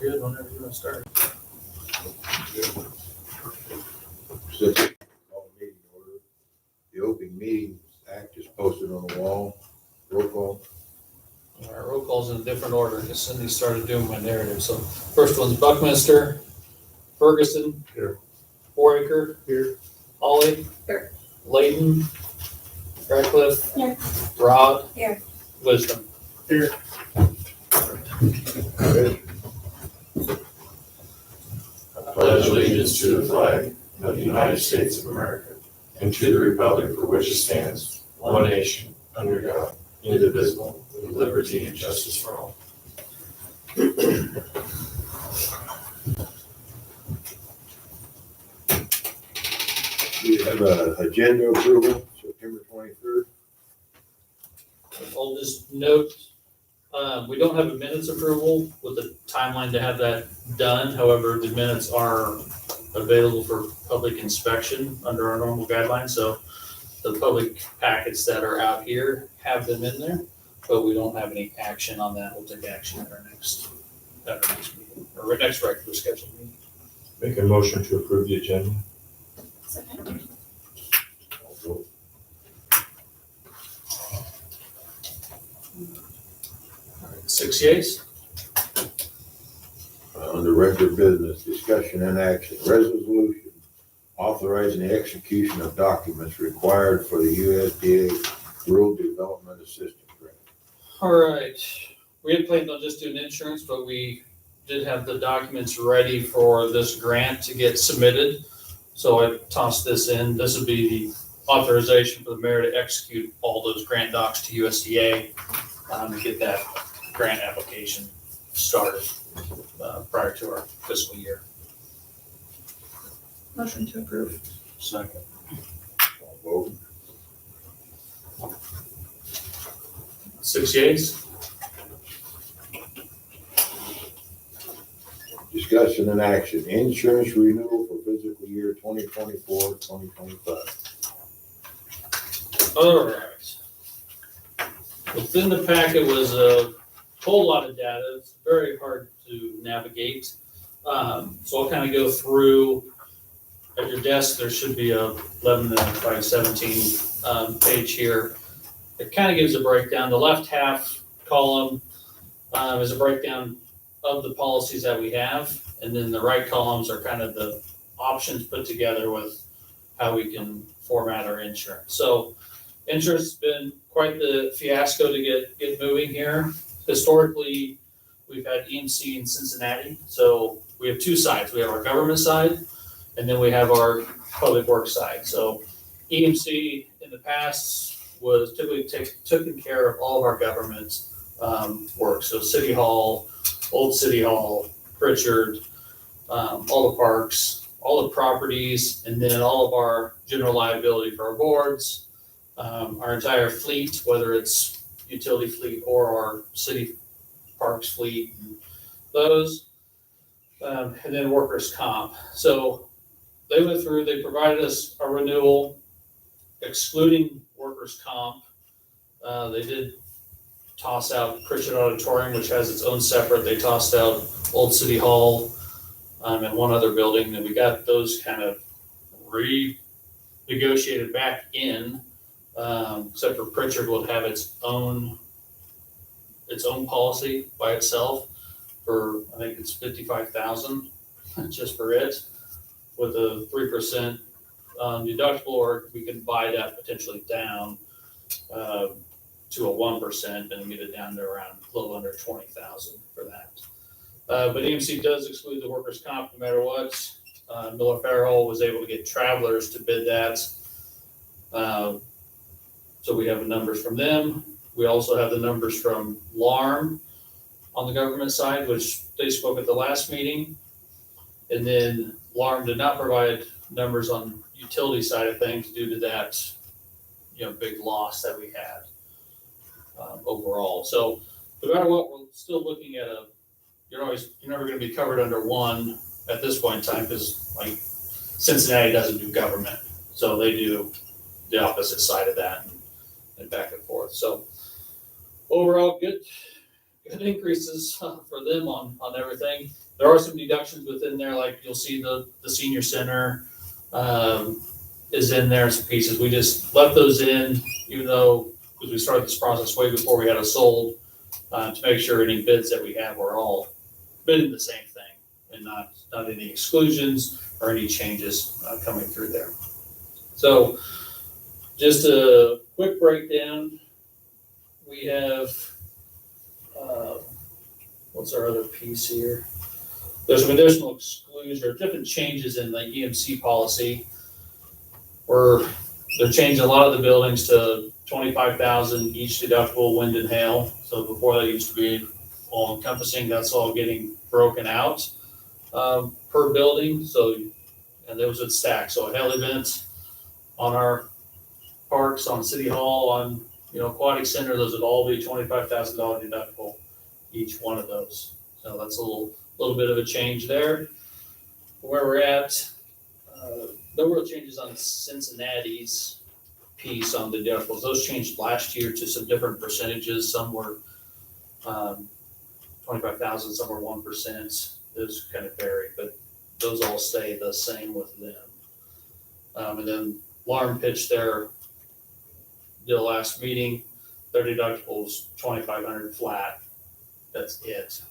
good whenever you want to start. Specific call meeting order. The Open Meetings Act is posted on the wall. Roll call. All right, roll call's in a different order because Cindy started doing my narrative. So first one's Buckminster, Ferguson. Here. Foraker. Here. Ollie. Here. Layton. Radcliffe. Here. Rod. Here. Wisdom. Good. I pledge allegiance to the flag of the United States of America and to the republic for which it stands, one nation, under God, indivisible, with liberty and justice for all. We have a agenda approval, September 23rd. I'll just note, we don't have a minutes approval with the timeline to have that done. However, the minutes are available for public inspection under our normal guidelines. So the public packets that are out here have them in there, but we don't have any action on that. We'll take action at our next meeting, or our next regular scheduled meeting. Make a motion to approve the agenda. Second. I'll vote. All right, 6 yeas. Under regular business, discussion and action, resolution authorizing the execution of documents required for the USDA Rural Development Assistance Grant. All right, we had planned on just doing insurance, but we did have the documents ready for this grant to get submitted. So I tossed this in. This would be the authorization for the mayor to execute all those grant docs to USDA to get that grant application started prior to our fiscal year. Motion to approve. Second. I'll vote. 6 yeas. Discussion and action, insurance renewal for fiscal year 2024, 2025. All right. Within the packet was a whole lot of data. It's very hard to navigate. So I'll kind of go through. At your desk, there should be a 11 by 17 page here. It kind of gives a breakdown. The left half column is a breakdown of the policies that we have, and then the right columns are kind of the options put together with how we can format our insurance. So insurance has been quite the fiasco to get moving here. Historically, we've had EMC in Cincinnati. So we have two sides. We have our government side, and then we have our public works side. So EMC in the past was typically taking care of all of our government work. So City Hall, Old City Hall, Pritchard, all the parks, all the properties, and then all of our general liability for our boards, our entire fleet, whether it's utility fleet or our city parks fleet, and those, and then workers' comp. So they went through, they provided us a renewal excluding workers' comp. They did toss out Pritchard Auditorium, which has its own separate. They tossed out Old City Hall and one other building, and we got those kind of renegotiated back in, except for Pritchard will have its own policy by itself for, I think it's $55,000 just for it, with a 3% deductible, or we can buy that potentially down to a 1% and get it down to around a little under 20,000 for that. But EMC does exclude the workers' comp no matter what. Miller Farrell was able to get Travelers to bid that. So we have the numbers from them. We also have the numbers from LARM on the government side, which they spoke at the last meeting. And then LARM did not provide numbers on utility side of things due to that, big loss that we had overall. So no matter what, we're still looking at you're never going to be covered under one at this point in time, because like Cincinnati doesn't do government, so they do the opposite side of that and back and forth. So overall, good increases for them on everything. There are some deductions within there, like you'll see the senior center, is in there, some pieces. We just left those in, even though, because we started this process way before we had it sold, to make sure any bids that we have are all bidding the same thing and not any exclusions or any changes coming through there. So just a quick breakdown. We have, what's our other piece here? There's some additional exclusions or different changes in the EMC policy where they're changing a lot of the buildings to 25,000 each deductible, wind and hail. So before that used to be all encompassing, that's all getting broken out per building. So, and those would stack. So a hail event on our parks, on City Hall, on, Aquatic Center, those would all be $25,000 deductible, each one of those. So that's a little bit of a change there. Where we're at, no real changes on Cincinnati's piece on the deductibles. Those changed last year to some different percentages. Some were 25,000, some were 1%. Those kind of vary, but those all stay the same with them. And then Alarm pitched their last meeting. Their deductible was 2,500 flat. That's it.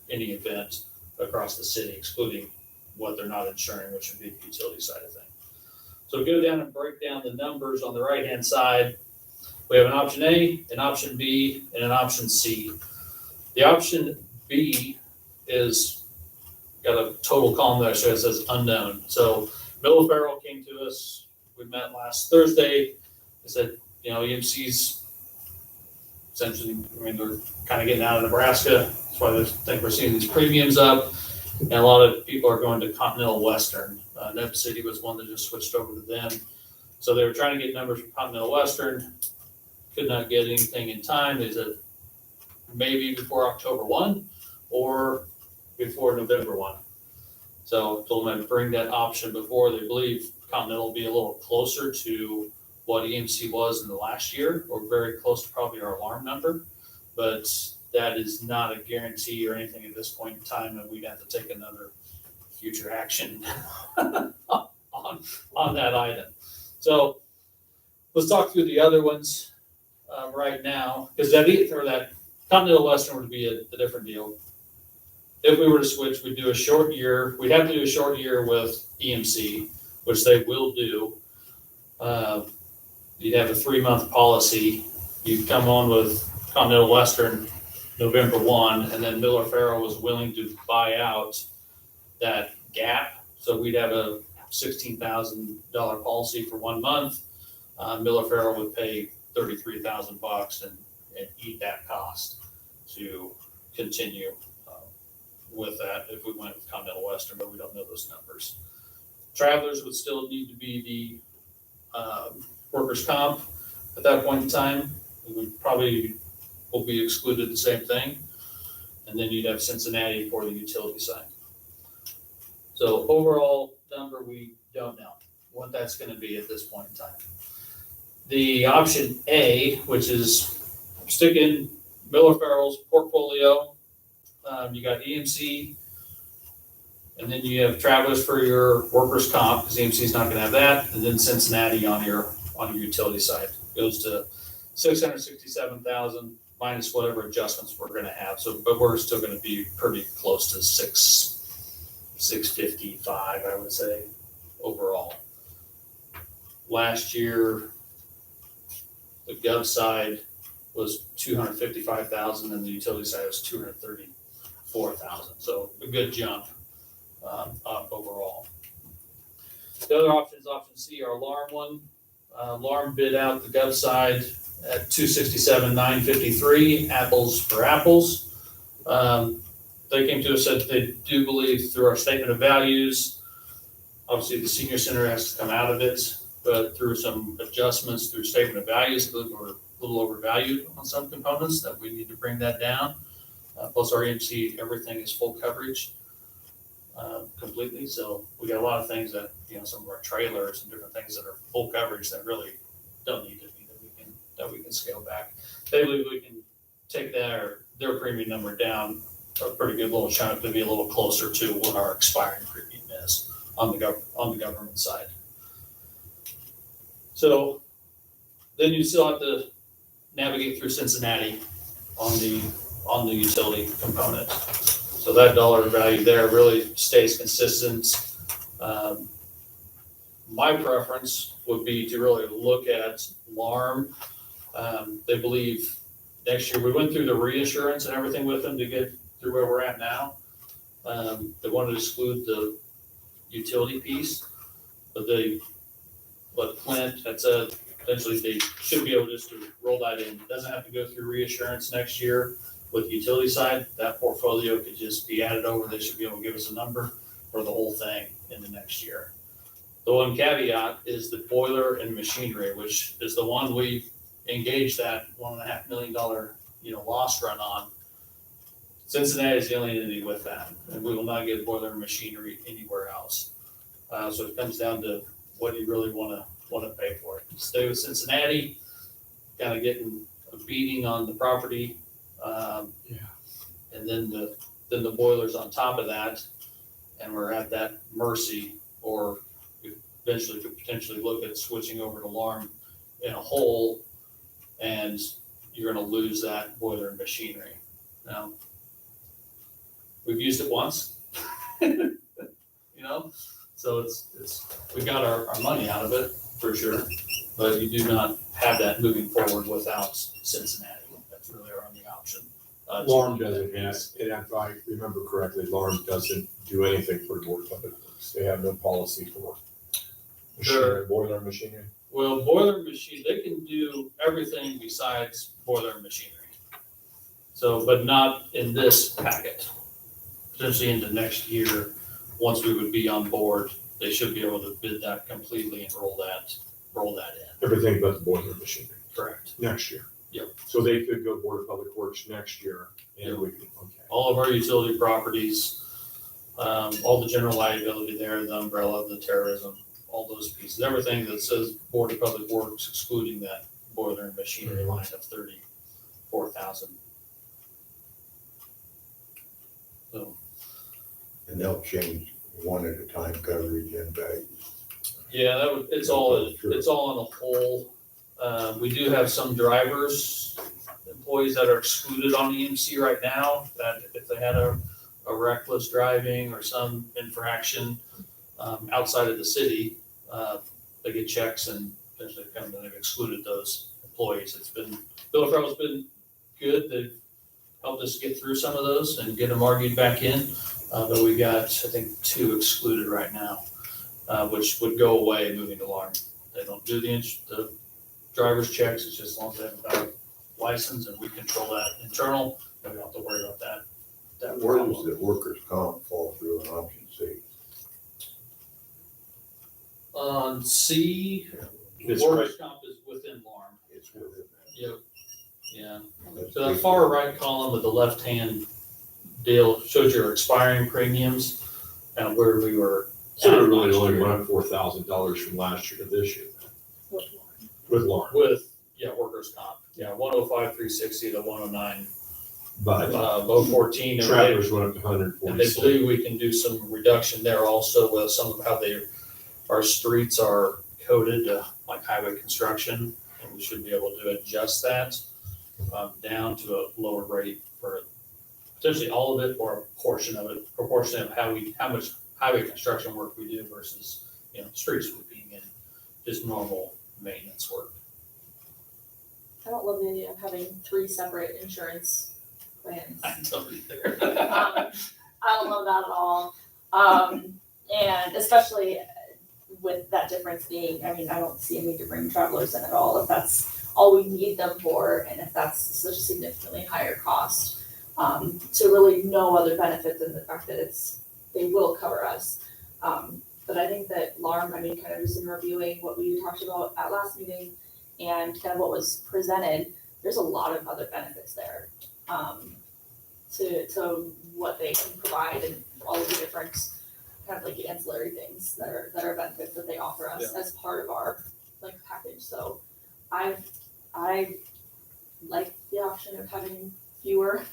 Any event across the city, excluding what they're not insuring, which would be the utility side of things. So go down and break down the numbers on the right-hand side. We have an option A, an option B, and an option C. The option B is got a total column there, so it says unknown. So Bill Farrell came to us. We met last Thursday. They said, EMC's essentially, they're kind of getting out of Nebraska. That's why I think we're seeing these premiums up. And a lot of people are going to Continental Western. Neb City was one that just switched over to them. So they were trying to get numbers from Continental Western. Could not get anything in time. They said maybe before October 1 or before November 1. So I told them I'd bring that option before. They believe Continental will be a little closer to what EMC was in the last year, or very close to probably our alarm number. But that is not a guarantee or anything at this point in time, and we'd have to take another future action on that item. So let's talk through the other ones right now, because that Continental Western would be a different deal. If we were to switch, we'd do a short year. We'd have to do a short year with EMC, which they will do. You'd have a 3-month policy. You'd come on with Continental Western November 1, and then Miller Farrell was willing to buy out that gap. So we'd have a $16,000 policy for 1 month. Miller Farrell would pay $33,000 and eat that cost to continue with that if we went with Continental Western, but we don't know those numbers. Travelers would still need to be the workers' comp at that point in time. It would probably will be excluded the same thing. And then you'd have Cincinnati for the utility side. So overall number, we don't know what that's going to be at this point in time. The option A, which is sticking Miller Farrell's portfolio, you got EMC, and then you have Travelers for your workers' comp, because EMC is not going to have that, and then Cincinnati on your utility side goes to $667,000 minus whatever adjustments we're going to have. So, but we're still going to be pretty close to 655, I would say, overall. Last year, the gov side was 255,000 and the utility side was 234,000. So a good jump up overall. The other option is option C, our alarm one. Alarm bid out the gov side at 267,953, apples for apples. They came to us and said they do believe through our statement of values, obviously the senior center has to come out of it, but through some adjustments through statement of values, we're a little overvalued on some components that we need to bring that down. Plus our EMC, everything is full coverage completely. So we got a lot of things that, some of our trailers and different things that are full coverage that really don't need to be, that we can scale back. They believe we can take their premium number down a pretty good little chunk to be a little closer to what our expiring premium is on the government side. So then you still have to navigate through Cincinnati on the utility component. So that dollar value there really stays consistent. My preference would be to really look at LARM. They believe next year, we went through the reinsurance and everything with them to get through where we're at now. They wanted to exclude the utility piece, but Clint had said eventually they should be able just to roll that in. It doesn't have to go through reinsurance next year with the utility side. That portfolio could just be added over. They should be able to give us a number for the whole thing in the next year. The one caveat is the boiler and machinery, which is the one we engaged that $1.5 million, loss run on. Cincinnati is the only entity with that, and we will not get boiler and machinery anywhere else. So it comes down to what do you really want to pay for it. Stay with Cincinnati, kind of getting a beating on the property, and then the boilers on top of that, and we're at that mercy, or we eventually could potentially look at switching over to LARM in a whole, and you're going to lose that boiler and machinery. Now, we've used it once, so it's we got our money out of it for sure, but you do not have that moving forward without Cincinnati. That's really our only option. LARM doesn't, and if I remember correctly, LARM doesn't do anything for the Board of Public Works. They have no policy for machinery, boiler and machinery. Well, boiler and machine, they can do everything besides boiler and machinery. So, but not in this packet. Potentially into next year, once we would be on board, they should be able to bid that completely and roll that in. Everything but the boiler and machinery Correct. next year. Yep. So they could go Board of Public Works next year, and Yep. we could, okay. All of our utility properties, all the general liability there, the umbrella, the terrorism, all those pieces, everything that says Board of Public Works, excluding that boiler and machinery line of 34,000. So, And they'll change one at a time coverage and values. yeah, it's all on a whole. We do have some drivers, employees that are excluded on EMC right now, that if they had a reckless driving or some infraction outside of the city, they get checks and essentially they've excluded those employees. Bill Farrell's been good. They've helped us get through some of those and get them argued back in. But we got, I think, 2 excluded right now, which would go away moving to LARM. They don't do the driver's checks. It's just as long as they have a valid license and we control that internal, then we don't have to worry about that Where does problem. the workers' comp fall through in option C? On C, It's workers' comp is within LARM. It's within that. Yep. Yeah. That's So that big. far right column with the left-hand deal shows your expiring premiums and where we were. So at it really last only year. went up $4,000 from last year to this year with LARM. With, workers' comp. Yeah, 105, 360 to 109, But about 14. And they- travelers went up to And they 146. believe we can do some reduction there also with some of how our streets are coded, like highway construction. And we should be able to adjust that down to a lower rate for potentially all of it or a portion of it, proportion of how much highway construction work we do versus, street sweeping and just normal maintenance work. I don't love the idea of having 3 separate insurance plans. I don't either. I don't love that at all. And especially with that difference being, I don't see a need to bring travelers in at all if that's all we need them for, and if that's such a significantly higher cost. So really no other benefit than the fact that they will cover us. But I think that LARM, kind of just in reviewing what we talked about at last meeting and kind of what was presented, there's a lot of other benefits there. To what they can provide and all of the different kind of like ancillary things that are benefits that they offer us as part of our package. So I like the option of having fewer.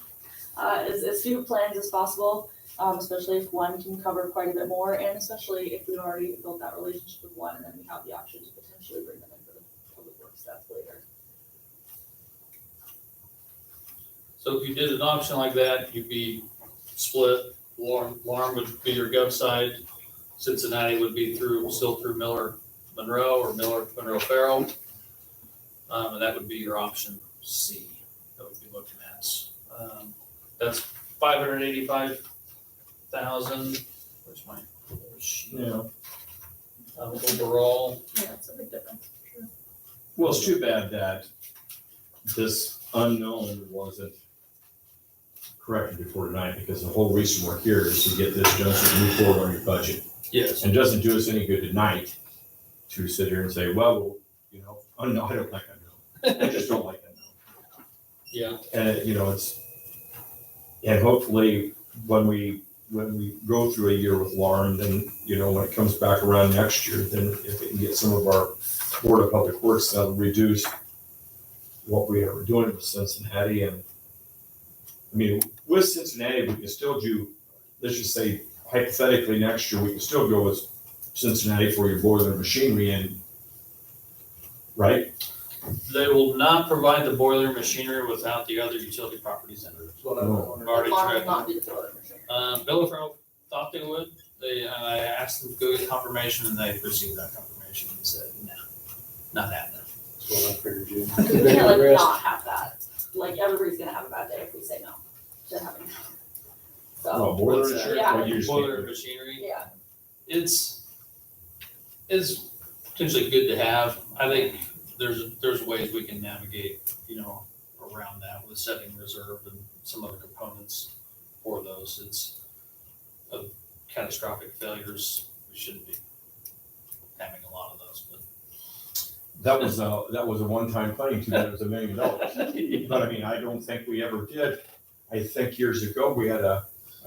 as few plans as possible, especially if one can cover quite a bit more, and especially if we've already built that relationship with one, and then we have the option to potentially bring them into the public works staff later. So if you did an option like that, you'd be split. Larm would be your gov side. Cincinnati would be still through Miller Monroe or Miller Monroe Farrell. And that would be your option C that we'd be looking at. That's 585,000. Where's my sheet? Yeah. Overall, Yeah, it's a big difference. Well, it's too bad that this unknown wasn't corrected before tonight, because the whole reason we're here is to get this done, so move forward on your budget. yes. And it doesn't do us any good tonight to sit here and say, well, you know, unknown, I don't like unknown. I just don't like unknown. Yeah. And, and hopefully when we go through a year with LARM, then, when it comes back around next year, then if we can get some of our Board of Public Works, that'll reduce what we are doing with Cincinnati. And with Cincinnati, we can still do, let's just say hypothetically next year, we can still go with Cincinnati for your boiler machinery and, right? They will not provide the boiler machinery without the other utility properties in it. That's what I've already Farm will tried. not be the boiler machine. Bill Farrell thought they would. I asked them to go get confirmation, and they received that confirmation and said, no, not happening. That's what I figured you. We can't like not have that. Like everybody's gonna have a bad day if we say no to having that. So, Well, boiler What's that? insurance, Yeah. what you just Boiler need. machinery, yeah, it's potentially good to have. I think there's ways we can navigate, around that with setting reserve and some other components for those. It's catastrophic failures. We shouldn't be having a lot of those, but. That was a one-time claim, too bad it was $1 million. But I don't think we ever did. I think years ago, we had a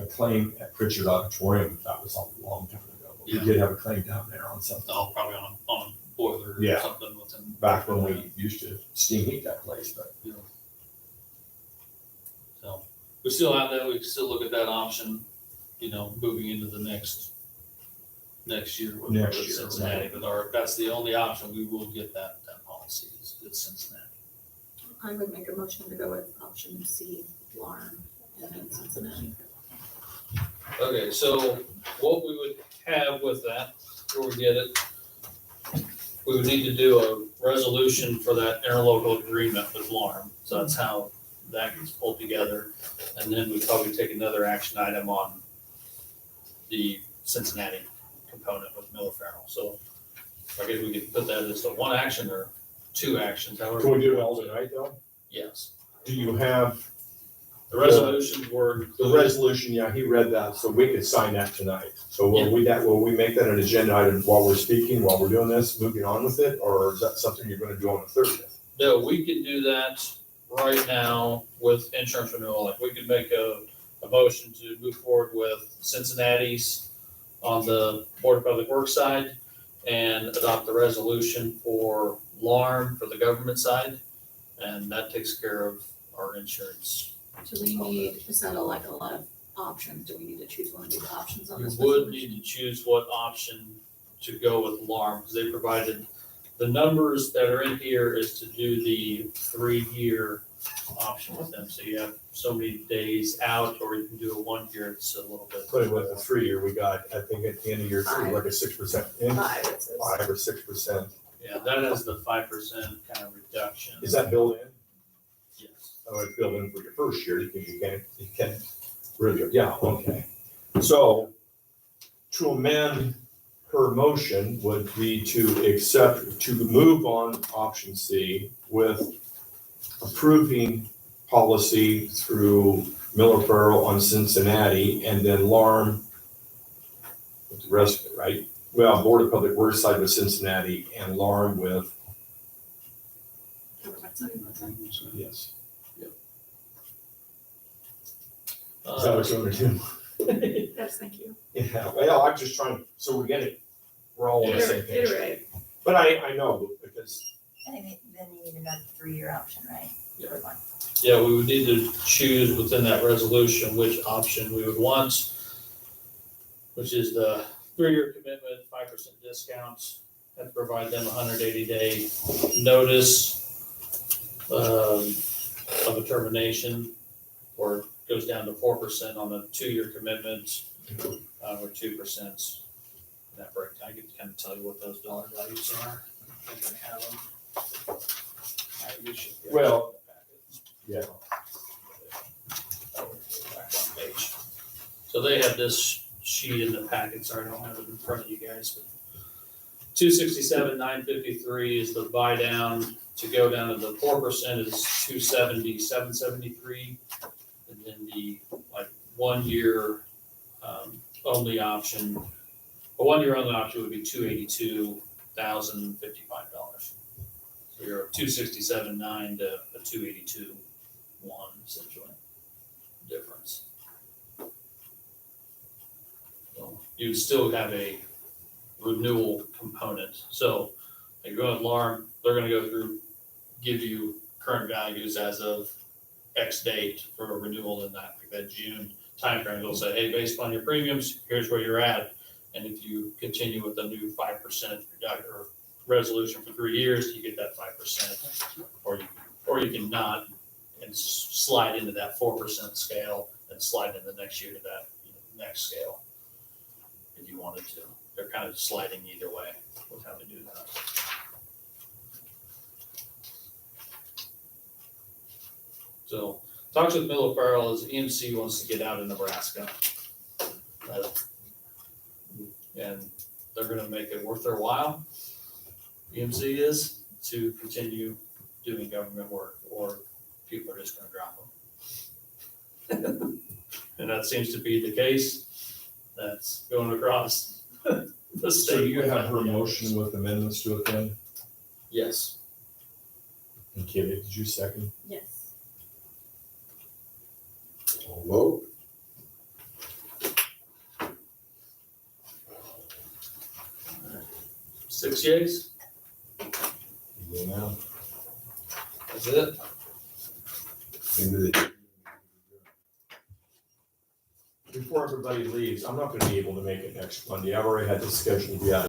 claim at Pritchard Auditorium. That was a long time ago. But we Yeah. did have a claim down there on something. Oh, probably on a boiler or Yeah. something with them. Back when we used to steam heat that place, but So we still have that, we can still look at that option, moving into the next year with Next with year, Cincinnati. right. But that's the only option, we will get that policy is Cincinnati. I would make a motion to go with option C, LARM, and then Cincinnati. Okay, so what we would have with that, before we get it, we would need to do a resolution for that interlocal agreement with LARM. So that's how that gets pulled together. And then we'd probably take another action item on the Cincinnati component with Miller Farrell. So I guess we could put that as a one action or two actions, however. can we do it all tonight, though? Yes. Do you have The resolutions were. the resolution? Yeah, he read that, so we could sign that tonight. So will we make that an agenda item while we're speaking, while we're doing this, moving on with it? Or is that something you're gonna do on the 30th? No, we can do that right now with insurance renewal. Like, we could make a motion to move forward with Cincinnati's on the Board of Public Works side and adopt the resolution for LARM for the government side. And that takes care of our insurance. Do we need, is that a lot of options? Do we need to choose one of these options on You this? would resolution? need to choose what option to go with LARM, because they provided, the numbers that are in here is to do the 3-year option with them. So you have so many days out, or you can do a 1 year, it's a little bit. Put it with the 3-year, we got, I think at the end of year 3, like a 6% in, 5, it says. 5 or 6%. Yeah, that has the 5% kind of reduction. Is that built in? Yes. Oh, it's built in for your first year, because you can't really, yeah, okay. So to amend her motion would be to move on option C with approving policy through Miller Farrell on Cincinnati, and then LARM with the rest of it, right? Well, Board of Public Works side with Cincinnati and LARM with, Government side. yes. Is that Uh, what you want to do? Yes, thank you. Yeah, well, I'm just trying, so we get it, we're all on the same page. Iterate. But I know, because, I think then you need another 3-year option, right? Yeah. For one. Yeah, we would need to choose within that resolution which option we would want, which is the 3-year commitment, 5% discounts, have to provide them a 180-day notice of a termination, or it goes down to 4% on a 2-year commitment, or 2%. That breakdown, I could kind of tell you what those dollar values are. I think I have them. You should get Well, the packet. yeah. Back on page. So they have this sheet in the packet, sorry, I don't have it in front of you guys, but 267,953 is the buy down. To go down to the 4% is 270,773, and then the 1 year only option. A 1 year only option would be $282,055. So you're 267,900 to a 282,100 essentially difference. So you still have a renewal component. So they go at Alarm, they're gonna go through, give you current values as of X date for a renewal in that, like that June timeframe. They'll say, hey, based on your premiums, here's where you're at. And if you continue with the new 5% or resolution for 3 years, you get that 5%. Or you can not and slide into that 4% scale and slide in the next year to that next scale if you wanted to. They're kind of sliding either way with how they do that. So talks with Miller Farrell is EMC wants to get out of Nebraska. And they're gonna make it worth their while, EMC is, to continue doing government work, or people are just gonna drop them. And that seems to be the case. That's going across the state. So you have her motion with amendments to it then? Yes. And Kitty, did you second? Yes. All vote. Six yeas, You know. that's it. Into the. Before everybody leaves, I'm not gonna be able to make it next Monday. I've already had this scheduled yet.